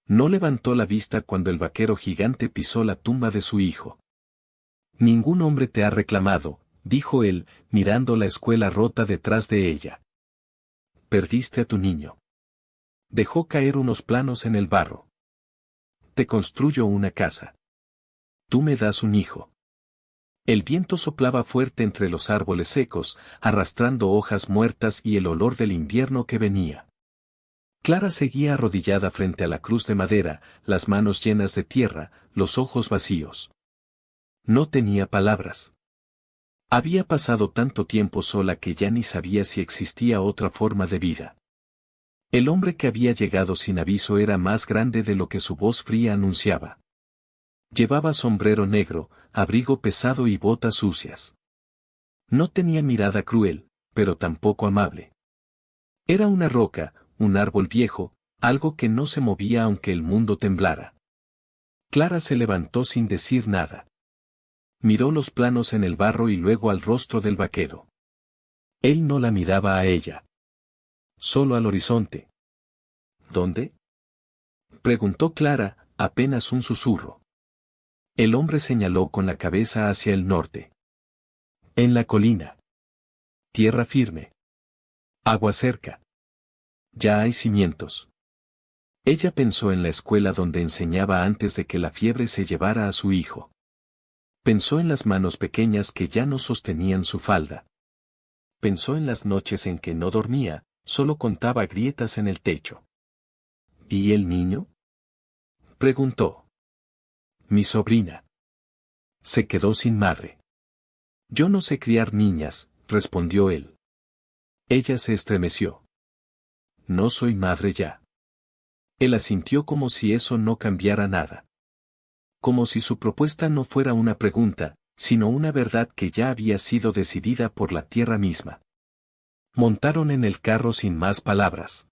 No levantó la vista cuando el vaquero gigante pisó la tumba de su hijo. Ningún hombre te ha reclamado, dijo él, mirando la escuela rota detrás de ella. Perdiste a tu niño. Dejó caer unos planos en el barro. Te construyo una casa. Tú me das un hijo. El viento soplaba fuerte entre los árboles secos, arrastrando hojas muertas y el olor del invierno que venía. Clara seguía arrodillada frente a la cruz de madera, las manos llenas de tierra, los ojos vacíos. No tenía palabras. Había pasado tanto tiempo sola que ya ni sabía si existía otra forma de vida. El hombre que había llegado sin aviso era más grande de lo que su voz fría anunciaba. Llevaba sombrero negro, abrigo pesado y botas sucias. No tenía mirada cruel, pero tampoco amable. Era una roca, un árbol viejo, algo que no se movía aunque el mundo temblara. Clara se levantó sin decir nada. Miró los planos en el barro y luego al rostro del vaquero. Él no la miraba a ella. Solo al horizonte. ¿Dónde? Preguntó Clara, apenas un susurro. El hombre señaló con la cabeza hacia el norte. En la colina. Tierra firme. Agua cerca. Ya hay cimientos. Ella pensó en la escuela donde enseñaba antes de que la fiebre se llevara a su hijo. Pensó en las manos pequeñas que ya no sostenían su falda. Pensó en las noches en que no dormía, solo contaba grietas en el techo. ¿Y el niño? Preguntó. Mi sobrina. Se quedó sin madre. Yo no sé criar niñas, respondió él. Ella se estremeció. No soy madre ya. Él asintió como si eso no cambiara nada. Como si su propuesta no fuera una pregunta, sino una verdad que ya había sido decidida por la tierra misma. Montaron en el carro sin más palabras.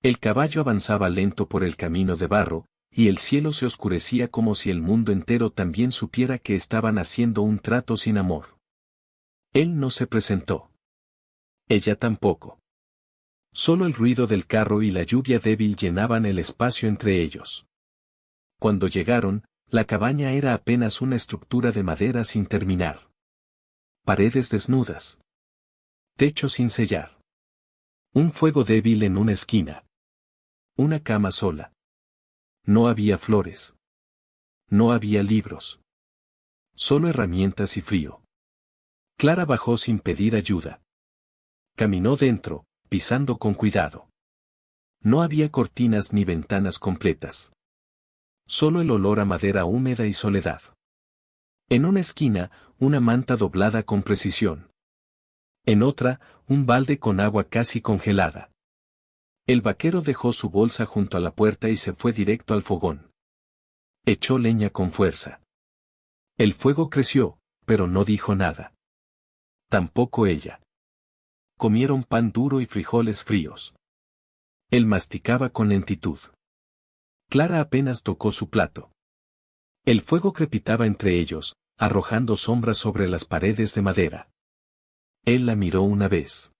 El caballo avanzaba lento por el camino de barro, y el cielo se oscurecía como si el mundo entero también supiera que estaban haciendo un trato sin amor. Él no se presentó. Ella tampoco. Solo el ruido del carro y la lluvia débil llenaban el espacio entre ellos. Cuando llegaron, la cabaña era apenas una estructura de madera sin terminar. Paredes desnudas. Techo sin sellar. Un fuego débil en una esquina. Una cama sola. No había flores. No había libros. Solo herramientas y frío. Clara bajó sin pedir ayuda. Caminó dentro, pisando con cuidado. No había cortinas ni ventanas completas. Solo el olor a madera húmeda y soledad. En una esquina, una manta doblada con precisión. En otra, un balde con agua casi congelada. El vaquero dejó su bolsa junto a la puerta y se fue directo al fogón. Echó leña con fuerza. El fuego creció, pero no dijo nada. Tampoco ella. Comieron pan duro y frijoles fríos. Él masticaba con lentitud. Clara apenas tocó su plato. El fuego crepitaba entre ellos, arrojando sombras sobre las paredes de madera. Él la miró una vez.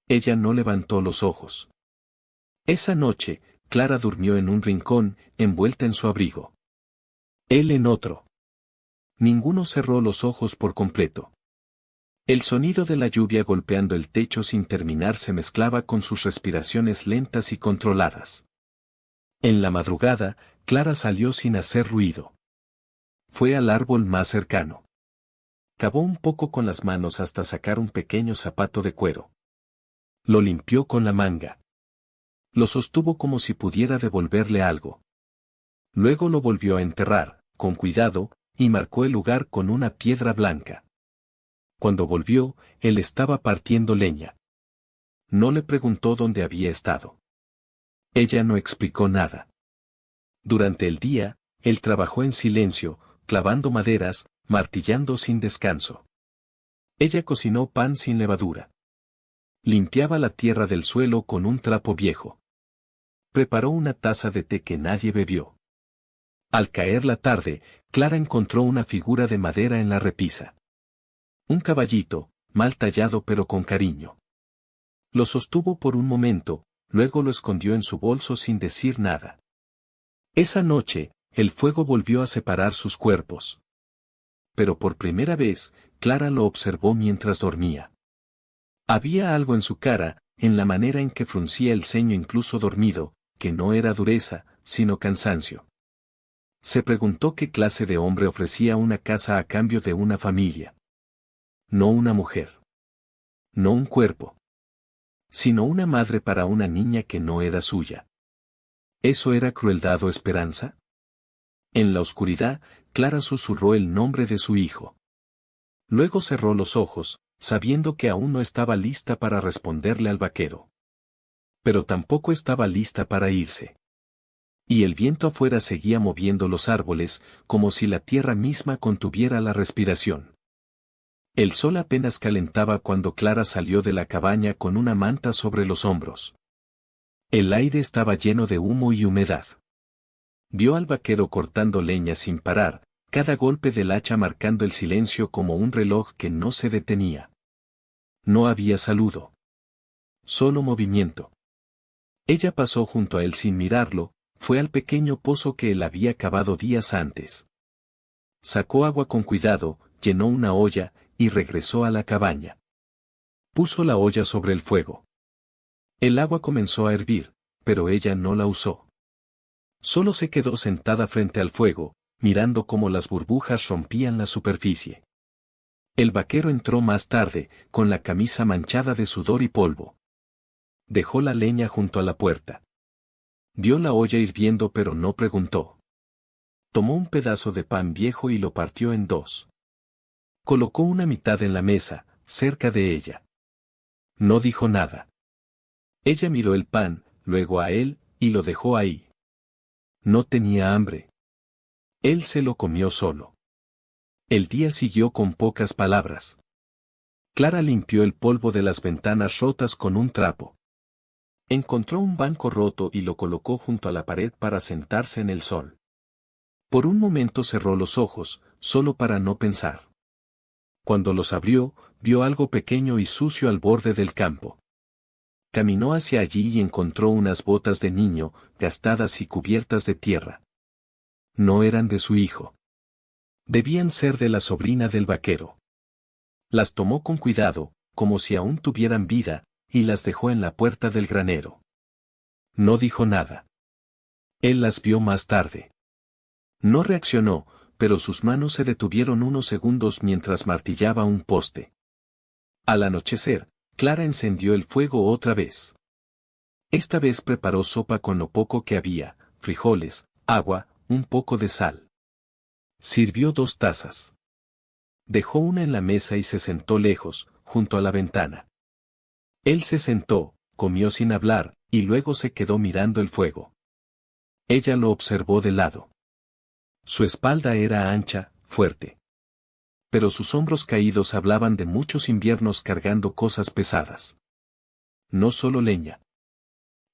Ella no levantó los ojos. Esa noche, Clara durmió en un rincón, envuelta en su abrigo. Él en otro. Ninguno cerró los ojos por completo. El sonido de la lluvia golpeando el techo sin terminar se mezclaba con sus respiraciones lentas y controladas. En la madrugada, Clara salió sin hacer ruido. Fue al árbol más cercano. Cavó un poco con las manos hasta sacar un pequeño zapato de cuero. Lo limpió con la manga. Lo sostuvo como si pudiera devolverle algo. Luego lo volvió a enterrar, con cuidado, y marcó el lugar con una piedra blanca. Cuando volvió, él estaba partiendo leña. No le preguntó dónde había estado. Ella no explicó nada. Durante el día, él trabajó en silencio, clavando maderas, martillando sin descanso. Ella cocinó pan sin levadura. Limpiaba la tierra del suelo con un trapo viejo. Preparó una taza de té que nadie bebió. Al caer la tarde, Clara encontró una figura de madera en la repisa. Un caballito, mal tallado pero con cariño. Lo sostuvo por un momento, luego lo escondió en su bolso sin decir nada. Esa noche, el fuego volvió a separar sus cuerpos. Pero por primera vez, Clara lo observó mientras dormía. Había algo en su cara, en la manera en que fruncía el ceño incluso dormido, que no era dureza, sino cansancio. Se preguntó qué clase de hombre ofrecía una casa a cambio de una familia. No una mujer. No un cuerpo. Sino una madre para una niña que no era suya. ¿Eso era crueldad o esperanza? En la oscuridad, Clara susurró el nombre de su hijo. Luego cerró los ojos, sabiendo que aún no estaba lista para responderle al vaquero. Pero tampoco estaba lista para irse. Y el viento afuera seguía moviendo los árboles, como si la tierra misma contuviera la respiración. El sol apenas calentaba cuando Clara salió de la cabaña con una manta sobre los hombros. El aire estaba lleno de humo y humedad. Vio al vaquero cortando leña sin parar, cada golpe del hacha marcando el silencio como un reloj que no se detenía. No había saludo. Solo movimiento. Ella pasó junto a él sin mirarlo, fue al pequeño pozo que él había cavado días antes. Sacó agua con cuidado, llenó una olla, y regresó a la cabaña. Puso la olla sobre el fuego. El agua comenzó a hervir, pero ella no la usó. Solo se quedó sentada frente al fuego, mirando cómo las burbujas rompían la superficie. El vaquero entró más tarde, con la camisa manchada de sudor y polvo. Dejó la leña junto a la puerta. Vio la olla hirviendo pero no preguntó. Tomó un pedazo de pan viejo y lo partió en dos. Colocó una mitad en la mesa, cerca de ella. No dijo nada. Ella miró el pan, luego a él, y lo dejó ahí. No tenía hambre. Él se lo comió solo. El día siguió con pocas palabras. Clara limpió el polvo de las ventanas rotas con un trapo. Encontró un banco roto y lo colocó junto a la pared para sentarse en el sol. Por un momento cerró los ojos, solo para no pensar. Cuando los abrió, vio algo pequeño y sucio al borde del campo. Caminó hacia allí y encontró unas botas de niño, gastadas y cubiertas de tierra. No eran de su hijo. Debían ser de la sobrina del vaquero. Las tomó con cuidado, como si aún tuvieran vida, y las dejó en la puerta del granero. No dijo nada. Él las vio más tarde. No reaccionó, pero sus manos se detuvieron unos segundos mientras martillaba un poste. Al anochecer, Clara encendió el fuego otra vez. Esta vez preparó sopa con lo poco que había, frijoles, agua, un poco de sal. Sirvió 2 tazas. Dejó una en la mesa y se sentó lejos, junto a la ventana. Él se sentó, comió sin hablar, y luego se quedó mirando el fuego. Ella lo observó de lado. Su espalda era ancha, fuerte. Pero sus hombros caídos hablaban de muchos inviernos cargando cosas pesadas. No solo leña.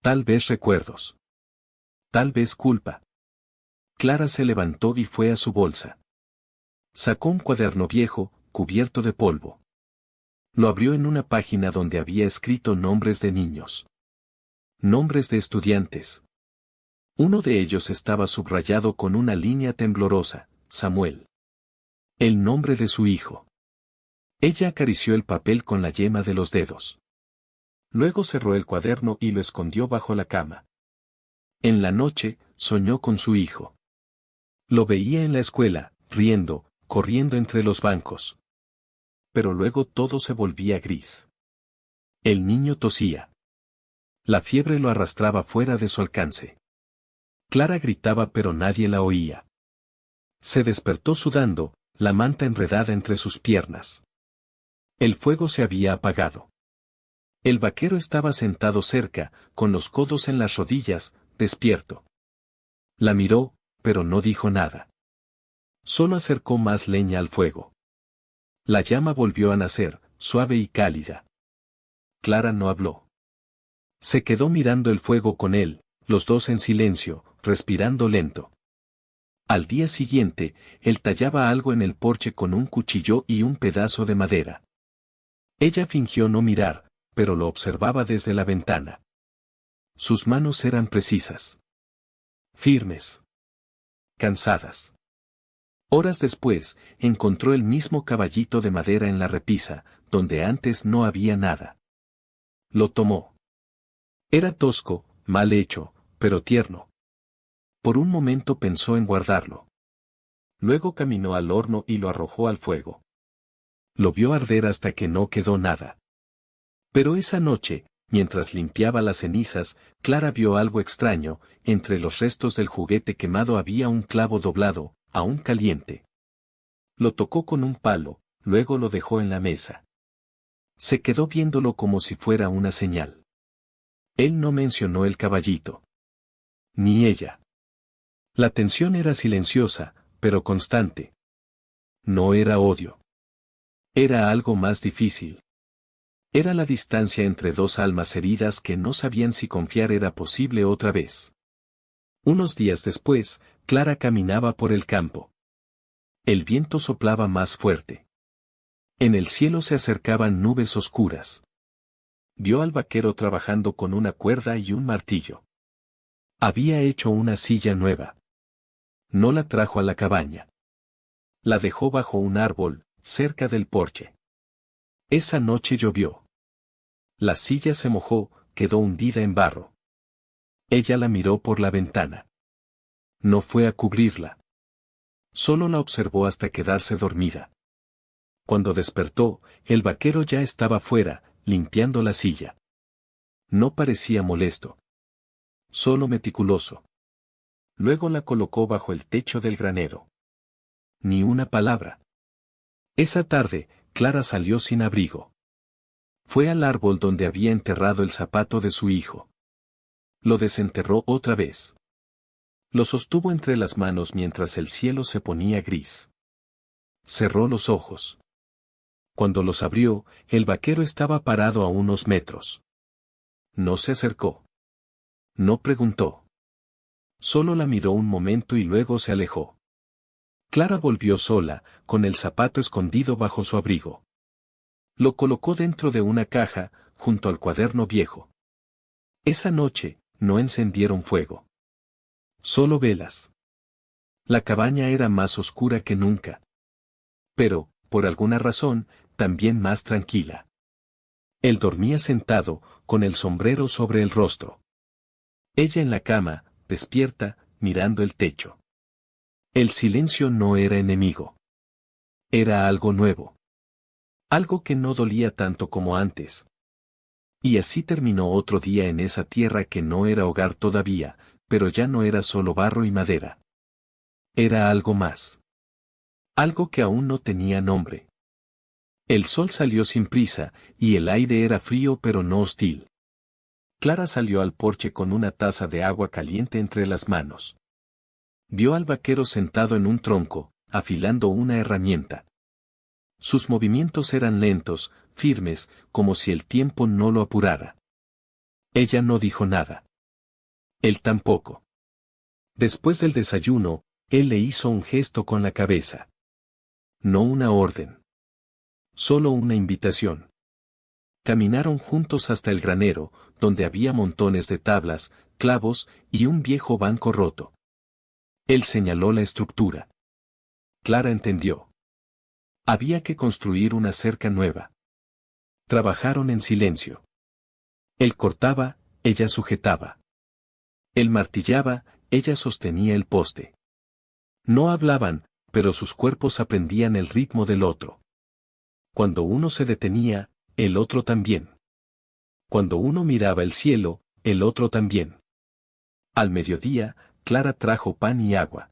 Tal vez recuerdos. Tal vez culpa. Clara se levantó y fue a su bolsa. Sacó un cuaderno viejo, cubierto de polvo. Lo abrió en una página donde había escrito nombres de niños. Nombres de estudiantes. Uno de ellos estaba subrayado con una línea temblorosa, Samuel. El nombre de su hijo. Ella acarició el papel con la yema de los dedos. Luego cerró el cuaderno y lo escondió bajo la cama. En la noche, soñó con su hijo. Lo veía en la escuela, riendo, corriendo entre los bancos. Pero luego todo se volvía gris. El niño tosía. La fiebre lo arrastraba fuera de su alcance. Clara gritaba pero nadie la oía. Se despertó sudando, la manta enredada entre sus piernas. El fuego se había apagado. El vaquero estaba sentado cerca, con los codos en las rodillas, despierto. La miró, pero no dijo nada. Solo acercó más leña al fuego. La llama volvió a nacer, suave y cálida. Clara no habló. Se quedó mirando el fuego con él, los dos en silencio, respirando lento. Al día siguiente, él tallaba algo en el porche con un cuchillo y un pedazo de madera. Ella fingió no mirar, pero lo observaba desde la ventana. Sus manos eran precisas. Firmes. cansadas. Horas después, encontró el mismo caballito de madera en la repisa, donde antes no había nada. Lo tomó. Era tosco, mal hecho, pero tierno. Por un momento pensó en guardarlo. Luego caminó al horno y lo arrojó al fuego. Lo vio arder hasta que no quedó nada. Pero esa noche, mientras limpiaba las cenizas, Clara vio algo extraño. Entre los restos del juguete quemado había un clavo doblado, aún caliente. Lo tocó con un palo, luego lo dejó en la mesa. Se quedó viéndolo como si fuera una señal. Él no mencionó el caballito. Ni ella. La tensión era silenciosa, pero constante. No era odio. Era algo más difícil. Era la distancia entre dos almas heridas que no sabían si confiar era posible otra vez. Unos días después, Clara caminaba por el campo. El viento soplaba más fuerte. En el cielo se acercaban nubes oscuras. Vio al vaquero trabajando con una cuerda y un martillo. Había hecho una silla nueva. No la trajo a la cabaña. La dejó bajo un árbol, cerca del porche. Esa noche llovió. La silla se mojó, quedó hundida en barro. Ella la miró por la ventana. No fue a cubrirla. Solo la observó hasta quedarse dormida. Cuando despertó, el vaquero ya estaba fuera, limpiando la silla. No parecía molesto. Solo meticuloso. Luego la colocó bajo el techo del granero. Ni una palabra. Esa tarde, Clara salió sin abrigo. Fue al árbol donde había enterrado el zapato de su hijo. Lo desenterró otra vez. Lo sostuvo entre las manos mientras el cielo se ponía gris. Cerró los ojos. Cuando los abrió, el vaquero estaba parado a unos metros. No se acercó. No preguntó. Solo la miró un momento y luego se alejó. Clara volvió sola, con el zapato escondido bajo su abrigo. Lo colocó dentro de una caja, junto al cuaderno viejo. Esa noche, no encendieron fuego. Solo velas. La cabaña era más oscura que nunca. Pero, por alguna razón, también más tranquila. Él dormía sentado, con el sombrero sobre el rostro. Ella en la cama, despierta, mirando el techo. El silencio no era enemigo. Era algo nuevo. Algo que no dolía tanto como antes. Y así terminó otro día en esa tierra que no era hogar todavía, pero ya no era solo barro y madera. Era algo más. Algo que aún no tenía nombre. El sol salió sin prisa, y el aire era frío pero no hostil. Clara salió al porche con una taza de agua caliente entre las manos. Vio al vaquero sentado en un tronco, afilando una herramienta. Sus movimientos eran lentos, firmes, como si el tiempo no lo apurara. Ella no dijo nada. Él tampoco. Después del desayuno, él le hizo un gesto con la cabeza. No una orden. Solo una invitación. Caminaron juntos hasta el granero, donde había montones de tablas, clavos y un viejo banco roto. Él señaló la estructura. Clara entendió. Había que construir una cerca nueva. Trabajaron en silencio. Él cortaba, ella sujetaba. Él martillaba, ella sostenía el poste. No hablaban, pero sus cuerpos aprendían el ritmo del otro. Cuando uno se detenía, el otro también. Cuando uno miraba el cielo, el otro también. Al mediodía, Clara trajo pan y agua.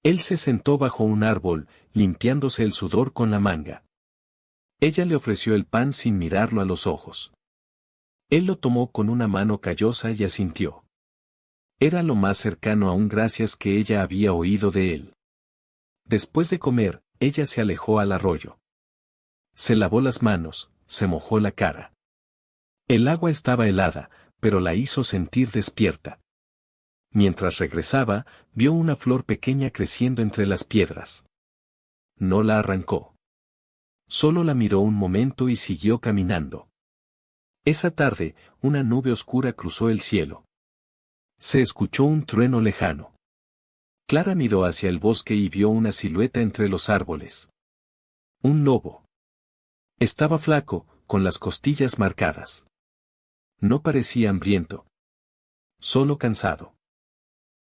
Él se sentó bajo un árbol, limpiándose el sudor con la manga. Ella le ofreció el pan sin mirarlo a los ojos. Él lo tomó con una mano callosa y asintió. Era lo más cercano a un gracias que ella había oído de él. Después de comer, ella se alejó al arroyo. Se lavó las manos, se mojó la cara. El agua estaba helada, pero la hizo sentir despierta. Mientras regresaba, vio una flor pequeña creciendo entre las piedras. No la arrancó. Solo la miró un momento y siguió caminando. Esa tarde, una nube oscura cruzó el cielo. Se escuchó un trueno lejano. Clara miró hacia el bosque y vio una silueta entre los árboles. Un lobo. Estaba flaco, con las costillas marcadas. No parecía hambriento. Solo cansado.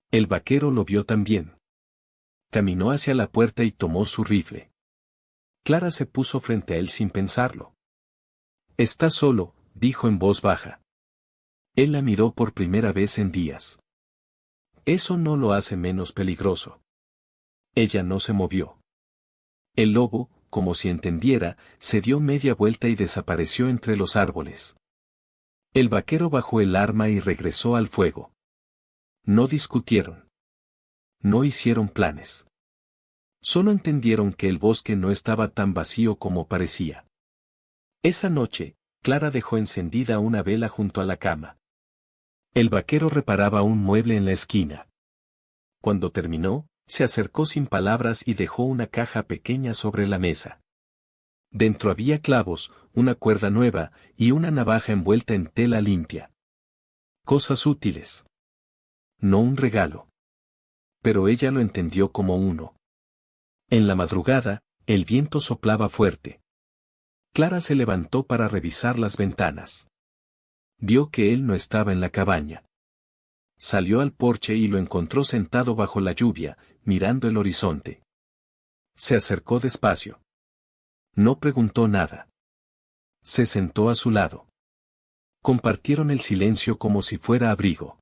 El vaquero lo vio también. Caminó hacia la puerta y tomó su rifle. Clara se puso frente a él sin pensarlo. «Está solo», dijo en voz baja. Él la miró por primera vez en días. Eso no lo hace menos peligroso. Ella no se movió. El lobo, como si entendiera, se dio media vuelta y desapareció entre los árboles. El vaquero bajó el arma y regresó al fuego. No discutieron. No hicieron planes. Solo entendieron que el bosque no estaba tan vacío como parecía. Esa noche, Clara dejó encendida una vela junto a la cama. El vaquero reparaba un mueble en la esquina. Cuando terminó, se acercó sin palabras y dejó una caja pequeña sobre la mesa. Dentro había clavos, una cuerda nueva y una navaja envuelta en tela limpia. Cosas útiles. No un regalo. Pero ella lo entendió como uno. En la madrugada, el viento soplaba fuerte. Clara se levantó para revisar las ventanas. Vio que él no estaba en la cabaña. Salió al porche y lo encontró sentado bajo la lluvia, mirando el horizonte. Se acercó despacio. No preguntó nada. Se sentó a su lado. Compartieron el silencio como si fuera abrigo.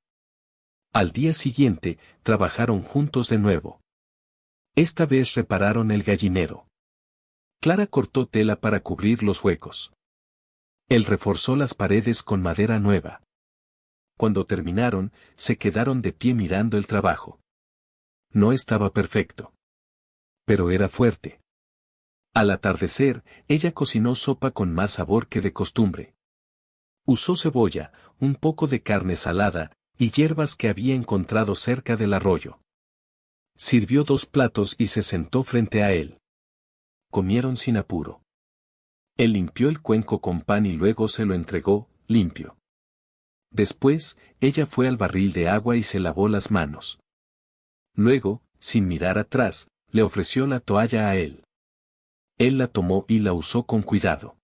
Al día siguiente, trabajaron juntos de nuevo. Esta vez repararon el gallinero. Clara cortó tela para cubrir los huecos. Él reforzó las paredes con madera nueva. Cuando terminaron, se quedaron de pie mirando el trabajo. No estaba perfecto. Pero era fuerte. Al atardecer, ella cocinó sopa con más sabor que de costumbre. Usó cebolla, un poco de carne salada, y hierbas que había encontrado cerca del arroyo. Sirvió 2 platos y se sentó frente a él. Comieron sin apuro. Él limpió el cuenco con pan y luego se lo entregó, limpio. Después, ella fue al barril de agua y se lavó las manos. Luego, sin mirar atrás, le ofreció la toalla a él. Él la tomó y la usó con cuidado.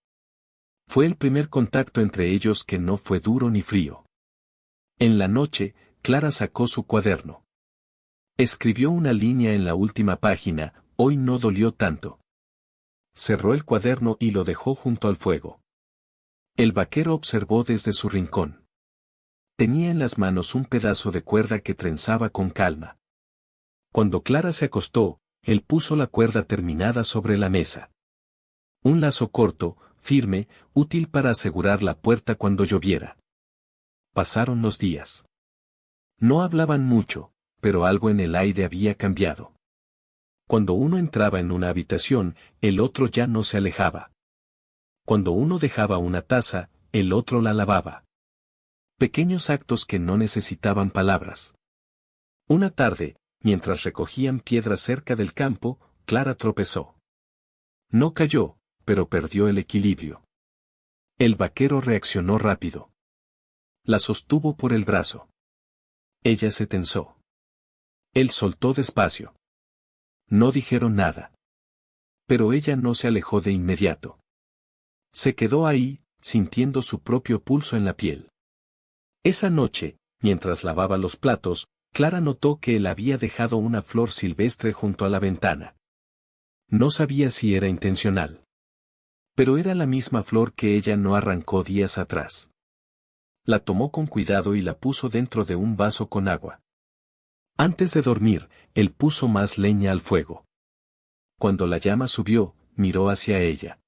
Fue el primer contacto entre ellos que no fue duro ni frío. En la noche, Clara sacó su cuaderno. Escribió una línea en la última página: «Hoy no dolió tanto». Cerró el cuaderno y lo dejó junto al fuego. El vaquero observó desde su rincón. Tenía en las manos un pedazo de cuerda que trenzaba con calma. Cuando Clara se acostó, él puso la cuerda terminada sobre la mesa. Un lazo corto, firme, útil para asegurar la puerta cuando lloviera. Pasaron los días. No hablaban mucho, pero algo en el aire había cambiado. Cuando uno entraba en una habitación, el otro ya no se alejaba. Cuando uno dejaba una taza, el otro la lavaba. Pequeños actos que no necesitaban palabras. Una tarde, mientras recogían piedras cerca del campo, Clara tropezó. No cayó, pero perdió el equilibrio. El vaquero reaccionó rápido. La sostuvo por el brazo. Ella se tensó. Él soltó despacio. No dijeron nada. Pero ella no se alejó de inmediato. Se quedó ahí, sintiendo su propio pulso en la piel. Esa noche, mientras lavaba los platos, Clara notó que él había dejado una flor silvestre junto a la ventana. No sabía si era intencional. Pero era la misma flor que ella no arrancó días atrás. La tomó con cuidado y la puso dentro de un vaso con agua. Antes de dormir, él puso más leña al fuego. Cuando la llama subió, miró hacia ella.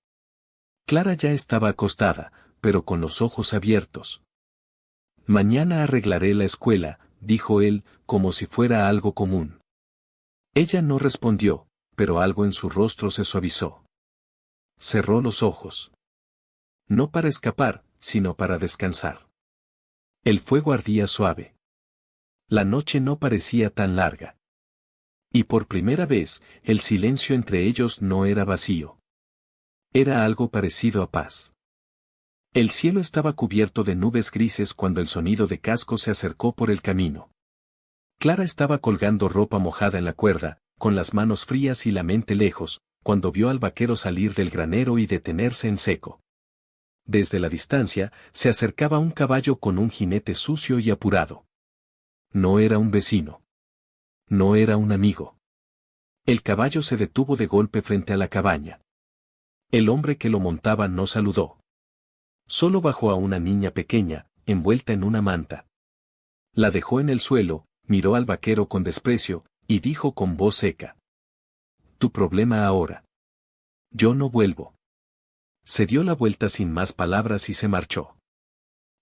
Clara ya estaba acostada, pero con los ojos abiertos. «Mañana arreglaré la escuela», dijo él, como si fuera algo común. Ella no respondió, pero algo en su rostro se suavizó. Cerró los ojos. No para escapar, sino para descansar. El fuego ardía suave. La noche no parecía tan larga. Y por primera vez, el silencio entre ellos no era vacío. Era algo parecido a paz. El cielo estaba cubierto de nubes grises cuando el sonido de cascos se acercó por el camino. Clara estaba colgando ropa mojada en la cuerda, con las manos frías y la mente lejos, cuando vio al vaquero salir del granero y detenerse en seco. Desde la distancia, se acercaba un caballo con un jinete sucio y apurado. No era un vecino. No era un amigo. El caballo se detuvo de golpe frente a la cabaña. El hombre que lo montaba no saludó. Solo bajó a una niña pequeña, envuelta en una manta. La dejó en el suelo, miró al vaquero con desprecio, y dijo con voz seca: «Tu problema ahora. Yo no vuelvo». Se dio la vuelta sin más palabras y se marchó.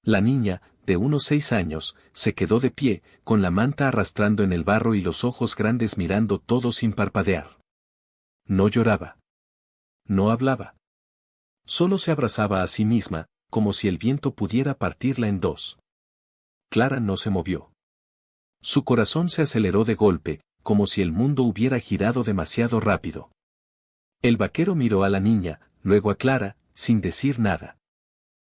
La niña, de unos 6 años, se quedó de pie, con la manta arrastrando en el barro y los ojos grandes mirando todo sin parpadear. No lloraba. No hablaba. Solo se abrazaba a sí misma, como si el viento pudiera partirla en dos. Clara no se movió. Su corazón se aceleró de golpe, como si el mundo hubiera girado demasiado rápido. El vaquero miró a la niña, luego a Clara, sin decir nada.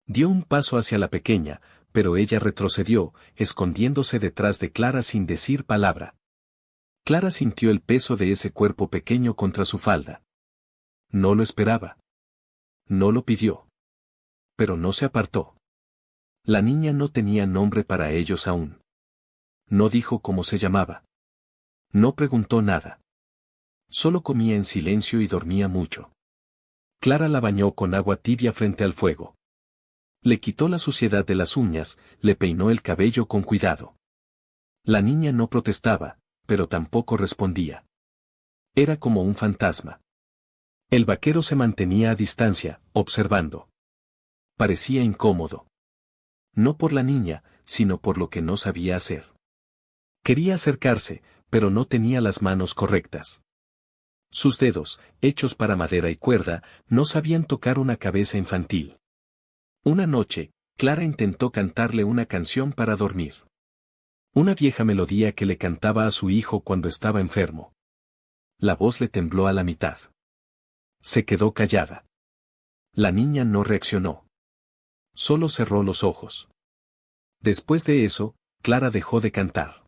Dio un paso hacia la pequeña, pero ella retrocedió, escondiéndose detrás de Clara sin decir palabra. Clara sintió el peso de ese cuerpo pequeño contra su falda. No lo esperaba. No lo pidió. Pero no se apartó. La niña no tenía nombre para ellos aún. No dijo cómo se llamaba. No preguntó nada. Solo comía en silencio y dormía mucho. Clara la bañó con agua tibia frente al fuego. Le quitó la suciedad de las uñas, le peinó el cabello con cuidado. La niña no protestaba, pero tampoco respondía. Era como un fantasma. El vaquero se mantenía a distancia, observando. Parecía incómodo. No por la niña, sino por lo que no sabía hacer. Quería acercarse, pero no tenía las manos correctas. Sus dedos, hechos para madera y cuerda, no sabían tocar una cabeza infantil. Una noche, Clara intentó cantarle una canción para dormir. Una vieja melodía que le cantaba a su hijo cuando estaba enfermo. La voz le tembló a la mitad. Se quedó callada. La niña no reaccionó. Solo cerró los ojos. Después de eso, Clara dejó de cantar.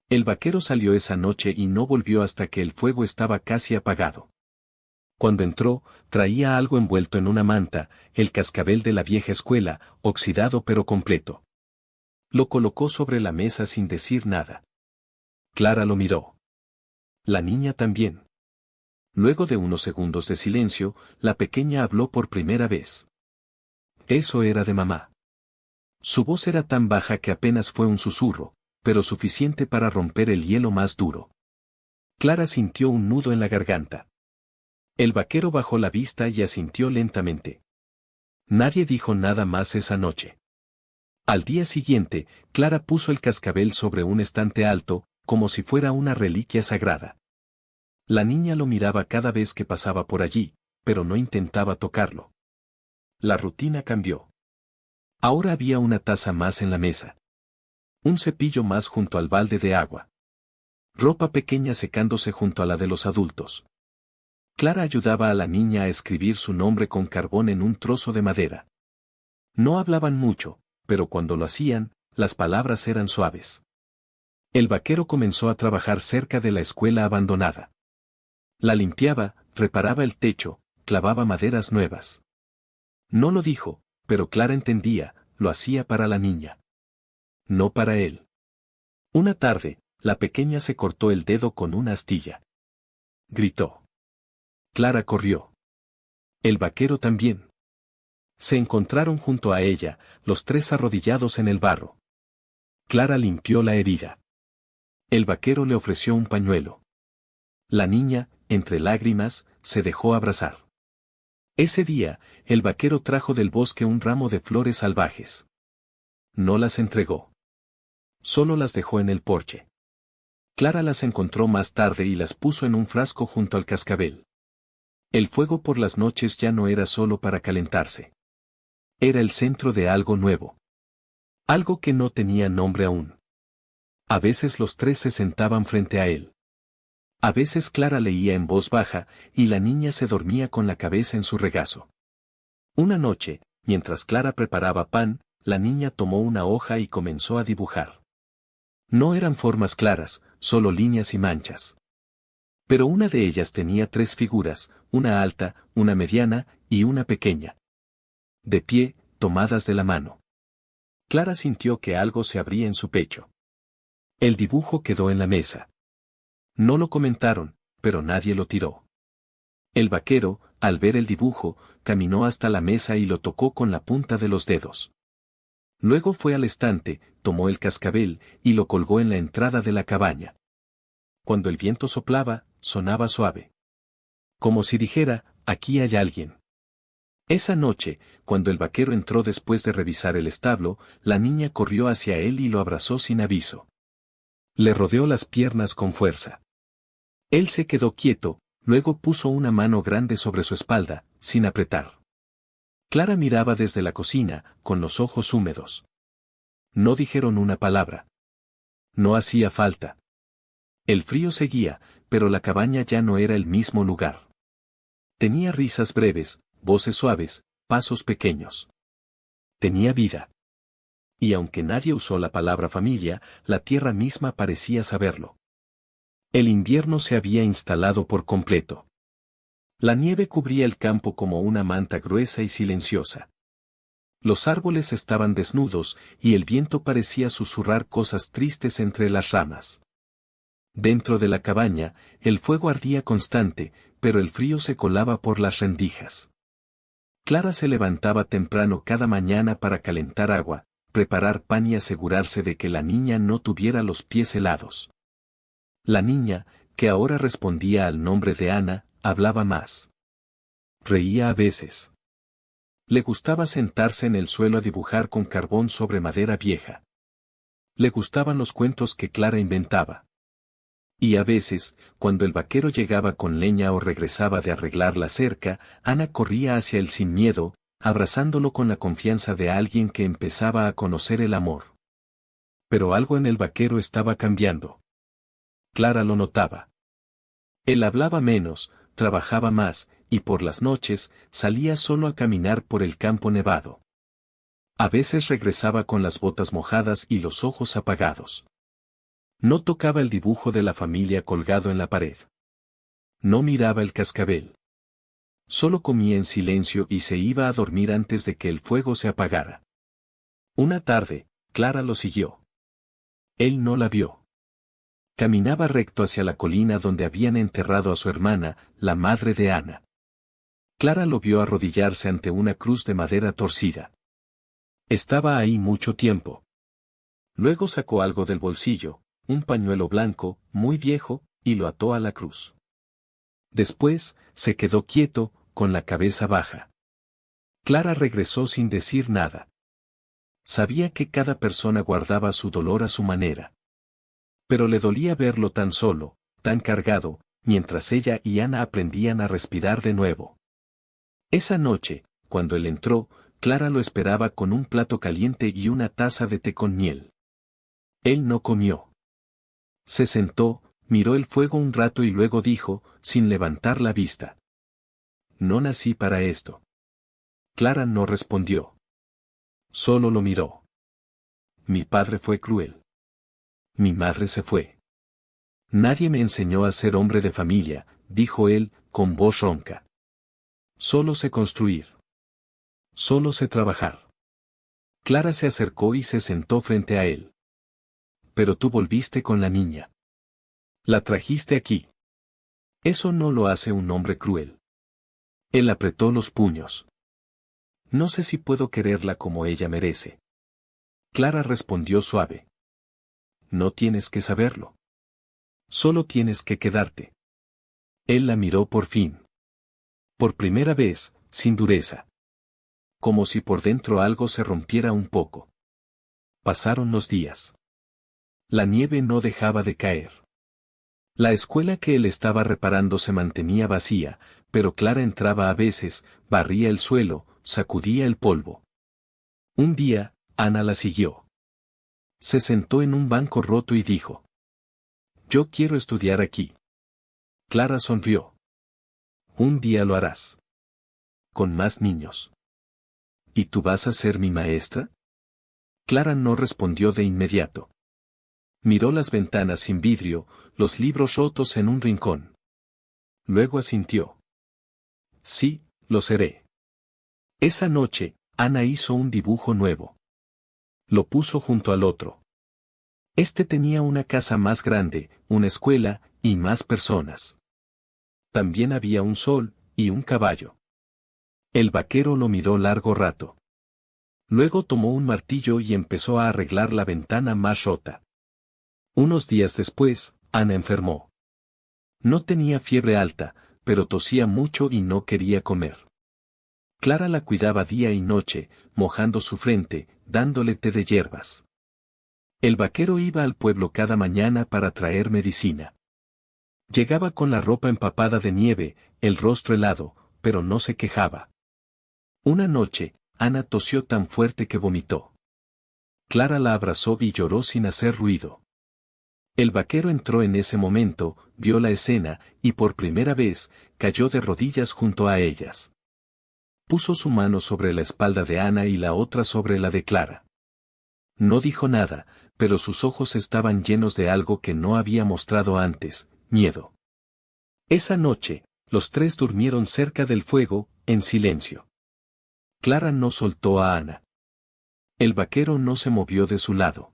El vaquero salió esa noche y no volvió hasta que el fuego estaba casi apagado. Cuando entró, traía algo envuelto en una manta, el cascabel de la vieja escuela, oxidado pero completo. Lo colocó sobre la mesa sin decir nada. Clara lo miró. La niña también. Luego de unos segundos de silencio, la pequeña habló por primera vez. Eso era de mamá. Su voz era tan baja que apenas fue un susurro, pero suficiente para romper el hielo más duro. Clara sintió un nudo en la garganta. El vaquero bajó la vista y asintió lentamente. Nadie dijo nada más esa noche. Al día siguiente, Clara puso el cascabel sobre un estante alto, como si fuera una reliquia sagrada. La niña lo miraba cada vez que pasaba por allí, pero no intentaba tocarlo. La rutina cambió. Ahora había una taza más en la mesa. Un cepillo más junto al balde de agua. Ropa pequeña secándose junto a la de los adultos. Clara ayudaba a la niña a escribir su nombre con carbón en un trozo de madera. No hablaban mucho, pero cuando lo hacían, las palabras eran suaves. El vaquero comenzó a trabajar cerca de la escuela abandonada. La limpiaba, reparaba el techo, clavaba maderas nuevas. No lo dijo, pero Clara entendía, lo hacía para la niña. No para él. Una tarde, la pequeña se cortó el dedo con una astilla. Gritó. Clara corrió. El vaquero también. Se encontraron junto a ella, los tres arrodillados en el barro. Clara limpió la herida. El vaquero le ofreció un pañuelo. La niña, entre lágrimas, se dejó abrazar. Ese día, el vaquero trajo del bosque un ramo de flores salvajes. No las entregó. Solo las dejó en el porche. Clara las encontró más tarde y las puso en un frasco junto al cascabel. El fuego por las noches ya no era solo para calentarse. Era el centro de algo nuevo. Algo que no tenía nombre aún. A veces los tres se sentaban frente a él. A veces Clara leía en voz baja, y la niña se dormía con la cabeza en su regazo. Una noche, mientras Clara preparaba pan, la niña tomó una hoja y comenzó a dibujar. No eran formas claras, solo líneas y manchas. Pero una de ellas tenía tres figuras, una alta, una mediana y una pequeña. De pie, tomadas de la mano. Clara sintió que algo se abría en su pecho. El dibujo quedó en la mesa. No lo comentaron, pero nadie lo tiró. El vaquero, al ver el dibujo, caminó hasta la mesa y lo tocó con la punta de los dedos. Luego fue al estante, tomó el cascabel y lo colgó en la entrada de la cabaña. Cuando el viento soplaba, sonaba suave. Como si dijera, aquí hay alguien. Esa noche, cuando el vaquero entró después de revisar el establo, la niña corrió hacia él y lo abrazó sin aviso. Le rodeó las piernas con fuerza. Él se quedó quieto, luego puso una mano grande sobre su espalda, sin apretar. Clara miraba desde la cocina, con los ojos húmedos. No dijeron una palabra. No hacía falta. El frío seguía, pero la cabaña ya no era el mismo lugar. Tenía risas breves, voces suaves, pasos pequeños. Tenía vida. Y aunque nadie usó la palabra familia, la tierra misma parecía saberlo. El invierno se había instalado por completo. La nieve cubría el campo como una manta gruesa y silenciosa. Los árboles estaban desnudos y el viento parecía susurrar cosas tristes entre las ramas. Dentro de la cabaña, el fuego ardía constante, pero el frío se colaba por las rendijas. Clara se levantaba temprano cada mañana para calentar agua, preparar pan y asegurarse de que la niña no tuviera los pies helados. La niña, que ahora respondía al nombre de Ana, hablaba más. Reía a veces. Le gustaba sentarse en el suelo a dibujar con carbón sobre madera vieja. Le gustaban los cuentos que Clara inventaba. Y a veces, cuando el vaquero llegaba con leña o regresaba de arreglar la cerca, Ana corría hacia él sin miedo, abrazándolo con la confianza de alguien que empezaba a conocer el amor. Pero algo en el vaquero estaba cambiando. Clara lo notaba. Él hablaba menos, trabajaba más, y por las noches, salía solo a caminar por el campo nevado. A veces regresaba con las botas mojadas y los ojos apagados. No tocaba el dibujo de la familia colgado en la pared. No miraba el cascabel. Solo comía en silencio y se iba a dormir antes de que el fuego se apagara. Una tarde, Clara lo siguió. Él no la vio. Caminaba recto hacia la colina donde habían enterrado a su hermana, la madre de Ana. Clara lo vio arrodillarse ante una cruz de madera torcida. Estaba ahí mucho tiempo. Luego sacó algo del bolsillo, un pañuelo blanco, muy viejo, y lo ató a la cruz. Después, se quedó quieto, con la cabeza baja. Clara regresó sin decir nada. Sabía que cada persona guardaba su dolor a su manera. Pero le dolía verlo tan solo, tan cargado, mientras ella y Ana aprendían a respirar de nuevo. Esa noche, cuando él entró, Clara lo esperaba con un plato caliente y una taza de té con miel. Él no comió. Se sentó, miró el fuego un rato y luego dijo, sin levantar la vista: No nací para esto. Clara no respondió. Solo lo miró. Mi padre fue cruel. Mi madre se fue. Nadie me enseñó a ser hombre de familia, dijo él, con voz ronca. Solo sé construir. Solo sé trabajar. Clara se acercó y se sentó frente a él. Pero tú volviste con la niña. La trajiste aquí. Eso no lo hace un hombre cruel. Él apretó los puños. No sé si puedo quererla como ella merece. Clara respondió suave. No tienes que saberlo. Solo tienes que quedarte. Él la miró por fin. Por primera vez, sin dureza. Como si por dentro algo se rompiera un poco. Pasaron los días. La nieve no dejaba de caer. La escuela que él estaba reparando se mantenía vacía, pero Clara entraba a veces, barría el suelo, sacudía el polvo. Un día, Ana la siguió. Se sentó en un banco roto y dijo: Yo quiero estudiar aquí. Clara sonrió. Un día lo harás. Con más niños. ¿Y tú vas a ser mi maestra? Clara no respondió de inmediato. Miró las ventanas sin vidrio, los libros rotos en un rincón. Luego asintió. Sí, lo seré. Esa noche, Ana hizo un dibujo nuevo. Lo puso junto al otro. Este tenía una casa más grande, una escuela, y más personas. También había un sol, y un caballo. El vaquero lo miró largo rato. Luego tomó un martillo y empezó a arreglar la ventana más rota. Unos días después, Ana enfermó. No tenía fiebre alta, pero tosía mucho y no quería comer. Clara la cuidaba día y noche, mojando su frente, dándole té de hierbas. El vaquero iba al pueblo cada mañana para traer medicina. Llegaba con la ropa empapada de nieve, el rostro helado, pero no se quejaba. Una noche, Ana tosió tan fuerte que vomitó. Clara la abrazó y lloró sin hacer ruido. El vaquero entró en ese momento, vio la escena, y por primera vez, cayó de rodillas junto a ellas. Puso su mano sobre la espalda de Ana y la otra sobre la de Clara. No dijo nada, pero sus ojos estaban llenos de algo que no había mostrado antes, miedo. Esa noche, los tres durmieron cerca del fuego, en silencio. Clara no soltó a Ana. El vaquero no se movió de su lado.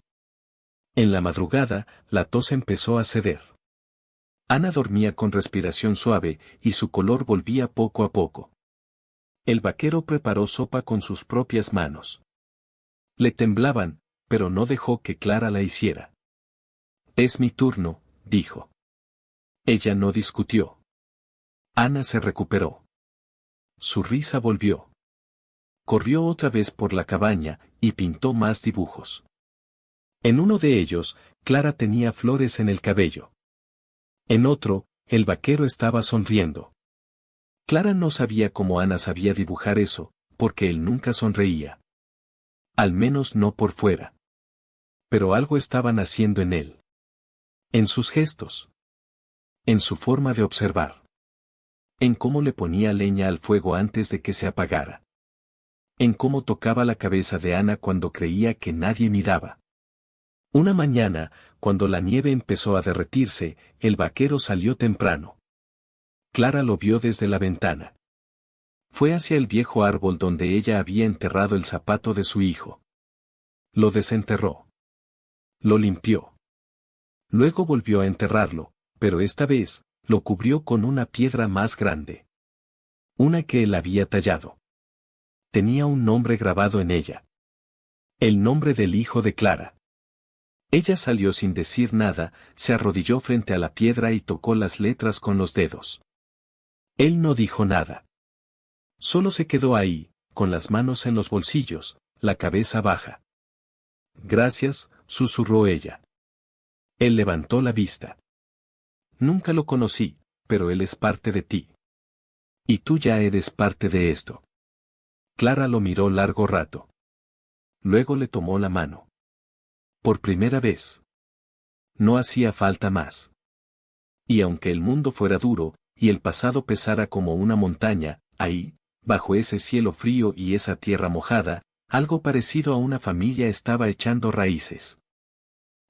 En la madrugada, la tos empezó a ceder. Ana dormía con respiración suave, y su color volvía poco a poco. El vaquero preparó sopa con sus propias manos. Le temblaban, pero no dejó que Clara la hiciera. Es mi turno, dijo. Ella no discutió. Ana se recuperó. Su risa volvió. Corrió otra vez por la cabaña, y pintó más dibujos. En uno de ellos, Clara tenía flores en el cabello. En otro, el vaquero estaba sonriendo. Clara no sabía cómo Ana sabía dibujar eso, porque él nunca sonreía. Al menos no por fuera. Pero algo estaban haciendo en él. En sus gestos. En su forma de observar. En cómo le ponía leña al fuego antes de que se apagara. En cómo tocaba la cabeza de Ana cuando creía que nadie miraba. Una mañana, cuando la nieve empezó a derretirse, el vaquero salió temprano. Clara lo vio desde la ventana. Fue hacia el viejo árbol donde ella había enterrado el zapato de su hijo. Lo desenterró. Lo limpió. Luego volvió a enterrarlo, pero esta vez, lo cubrió con una piedra más grande. Una que él había tallado. Tenía un nombre grabado en ella. El nombre del hijo de Clara. Ella salió sin decir nada, se arrodilló frente a la piedra y tocó las letras con los dedos. Él no dijo nada. Solo se quedó ahí, con las manos en los bolsillos, la cabeza baja. Gracias, susurró ella. Él levantó la vista. Nunca lo conocí, pero él es parte de ti. Y tú ya eres parte de esto. Clara lo miró largo rato. Luego le tomó la mano. Por primera vez. No hacía falta más. Y aunque el mundo fuera duro, y el pasado pesara como una montaña, ahí, bajo ese cielo frío y esa tierra mojada, algo parecido a una familia estaba echando raíces.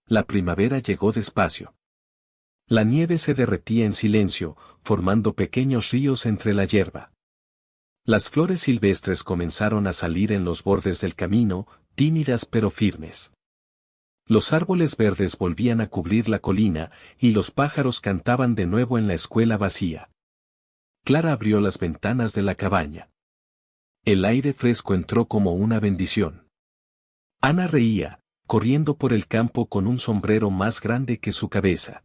La primavera llegó despacio. La nieve se derretía en silencio, formando pequeños ríos entre la hierba. Las flores silvestres comenzaron a salir en los bordes del camino, tímidas pero firmes. Los árboles verdes volvían a cubrir la colina, y los pájaros cantaban de nuevo en la escuela vacía. Clara abrió las ventanas de la cabaña. El aire fresco entró como una bendición. Ana reía, corriendo por el campo con un sombrero más grande que su cabeza.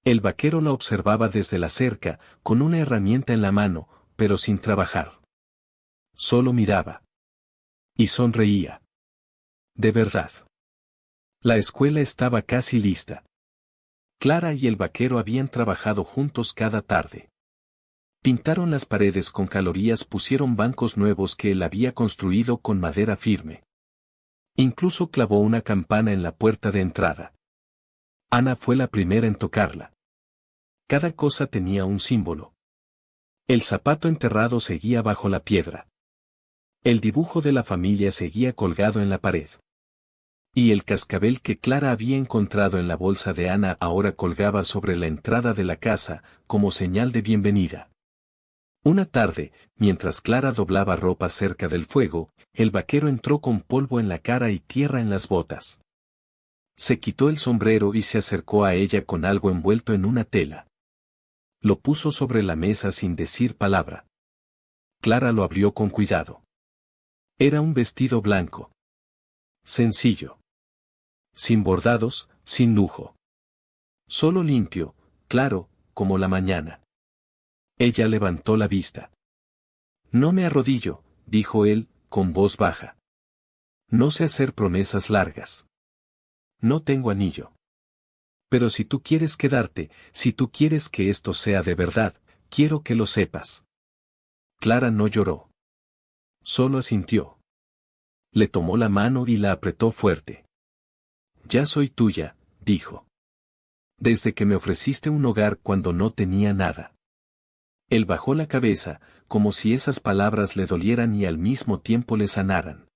El vaquero la observaba desde la cerca, con una herramienta en la mano, pero sin trabajar. Solo miraba. Y sonreía. De verdad. La escuela estaba casi lista. Clara y el vaquero habían trabajado juntos cada tarde. Pintaron las paredes con calorías, pusieron bancos nuevos que él había construido con madera firme. Incluso clavó una campana en la puerta de entrada. Ana fue la primera en tocarla. Cada cosa tenía un símbolo. El zapato enterrado seguía bajo la piedra. El dibujo de la familia seguía colgado en la pared. Y el cascabel que Clara había encontrado en la bolsa de Ana ahora colgaba sobre la entrada de la casa, como señal de bienvenida. Una tarde, mientras Clara doblaba ropa cerca del fuego, el vaquero entró con polvo en la cara y tierra en las botas. Se quitó el sombrero y se acercó a ella con algo envuelto en una tela. Lo puso sobre la mesa sin decir palabra. Clara lo abrió con cuidado. Era un vestido blanco. Sencillo. Sin bordados, sin lujo. Solo limpio, claro, como la mañana. Ella levantó la vista. No me arrodillo, dijo él, con voz baja. No sé hacer promesas largas. No tengo anillo. Pero si tú quieres quedarte, si tú quieres que esto sea de verdad, quiero que lo sepas. Clara no lloró. Solo asintió. Le tomó la mano y la apretó fuerte. Ya soy tuya, dijo. Desde que me ofreciste un hogar cuando no tenía nada. Él bajó la cabeza, como si esas palabras le dolieran y al mismo tiempo le sanaran.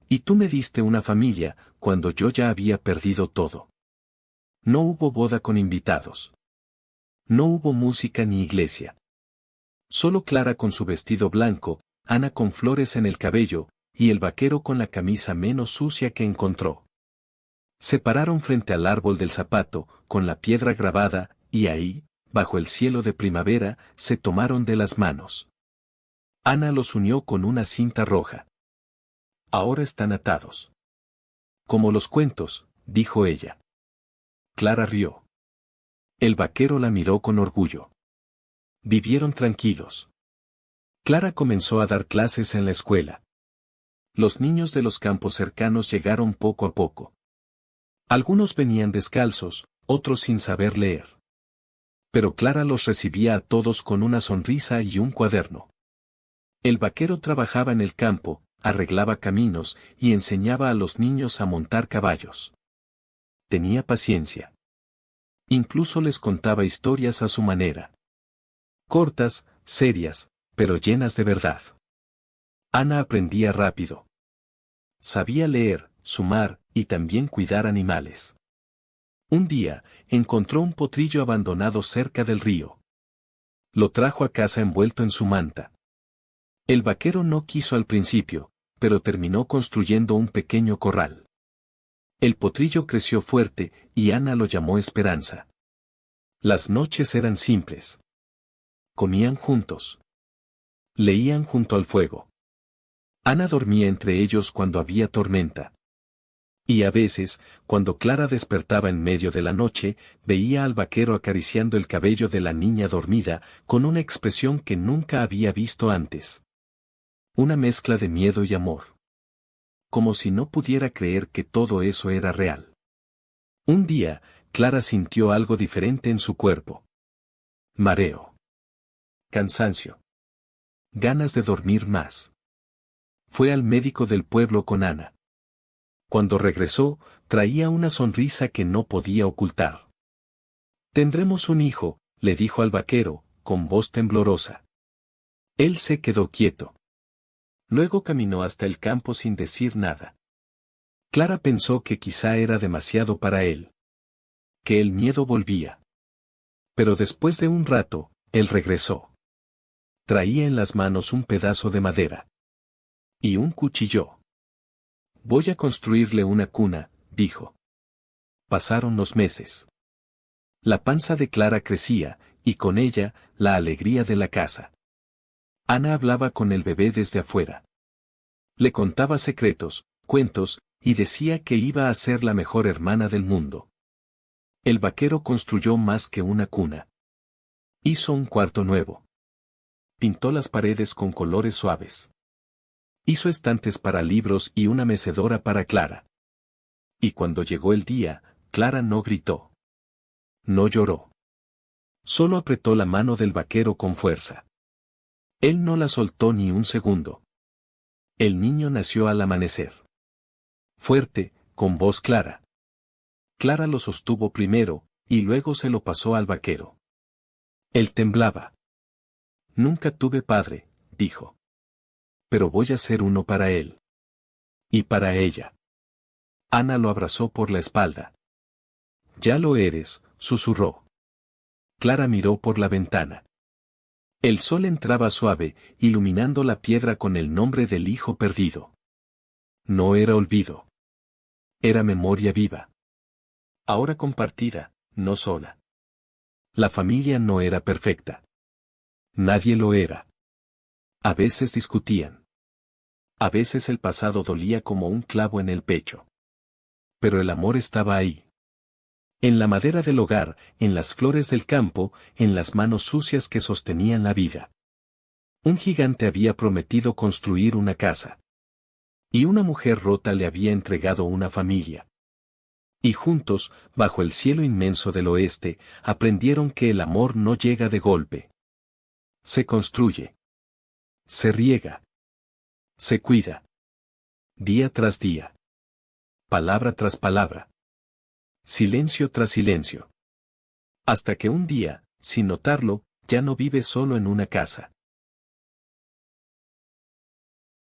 Y tú me diste una familia, cuando yo ya había perdido todo. No hubo boda con invitados. No hubo música ni iglesia. Solo Clara con su vestido blanco, Ana con flores en el cabello, y el vaquero con la camisa menos sucia que encontró. Se pararon frente al árbol del zapato, con la piedra grabada, y ahí, bajo el cielo de primavera, se tomaron de las manos. Ana los unió con una cinta roja. Ahora están atados. Como los cuentos, dijo ella. Clara rió. El vaquero la miró con orgullo. Vivieron tranquilos. Clara comenzó a dar clases en la escuela. Los niños de los campos cercanos llegaron poco a poco. Algunos venían descalzos, otros sin saber leer. Pero Clara los recibía a todos con una sonrisa y un cuaderno. El vaquero trabajaba en el campo, arreglaba caminos y enseñaba a los niños a montar caballos. Tenía paciencia. Incluso les contaba historias a su manera. Cortas, serias, pero llenas de verdad. Ana aprendía rápido. Sabía leer, sumar, y también cuidar animales. Un día, encontró un potrillo abandonado cerca del río. Lo trajo a casa envuelto en su manta. El vaquero no quiso al principio, pero terminó construyendo un pequeño corral. El potrillo creció fuerte, y Ana lo llamó Esperanza. Las noches eran simples. Comían juntos. Leían junto al fuego. Ana dormía entre ellos cuando había tormenta. Y a veces, cuando Clara despertaba en medio de la noche, veía al vaquero acariciando el cabello de la niña dormida, con una expresión que nunca había visto antes. Una mezcla de miedo y amor. Como si no pudiera creer que todo eso era real. Un día, Clara sintió algo diferente en su cuerpo. Mareo. Cansancio. Ganas de dormir más. Fue al médico del pueblo con Ana. Cuando regresó, traía una sonrisa que no podía ocultar. Tendremos un hijo, le dijo al vaquero, con voz temblorosa. Él se quedó quieto. Luego caminó hasta el campo sin decir nada. Clara pensó que quizá era demasiado para él. Que el miedo volvía. Pero después de un rato, él regresó. Traía en las manos un pedazo de madera. Y un cuchillo. Voy a construirle una cuna, dijo. Pasaron los meses. La panza de Clara crecía, y con ella, la alegría de la casa. Ana hablaba con el bebé desde afuera. Le contaba secretos, cuentos, y decía que iba a ser la mejor hermana del mundo. El vaquero construyó más que una cuna. Hizo un cuarto nuevo. Pintó las paredes con colores suaves. Hizo estantes para libros y una mecedora para Clara. Y cuando llegó el día, Clara no gritó. No lloró. Solo apretó la mano del vaquero con fuerza. Él no la soltó ni un segundo. El niño nació al amanecer. Fuerte, con voz clara. Clara lo sostuvo primero, y luego se lo pasó al vaquero. Él temblaba. Nunca tuve padre, dijo. Pero voy a ser uno para él. Y para ella. Ana lo abrazó por la espalda. Ya lo eres, susurró. Clara miró por la ventana. El sol entraba suave, iluminando la piedra con el nombre del hijo perdido. No era olvido. Era memoria viva. Ahora compartida, no sola. La familia no era perfecta. Nadie lo era. A veces discutían. A veces el pasado dolía como un clavo en el pecho. Pero el amor estaba ahí. En la madera del hogar, en las flores del campo, en las manos sucias que sostenían la vida. Un gigante había prometido construir una casa. Y una mujer rota le había entregado una familia. Y juntos, bajo el cielo inmenso del oeste, aprendieron que el amor no llega de golpe. Se construye. Se riega. Se cuida. Día tras día. Palabra tras palabra. Silencio tras silencio. Hasta que un día, sin notarlo, ya no vive solo en una casa.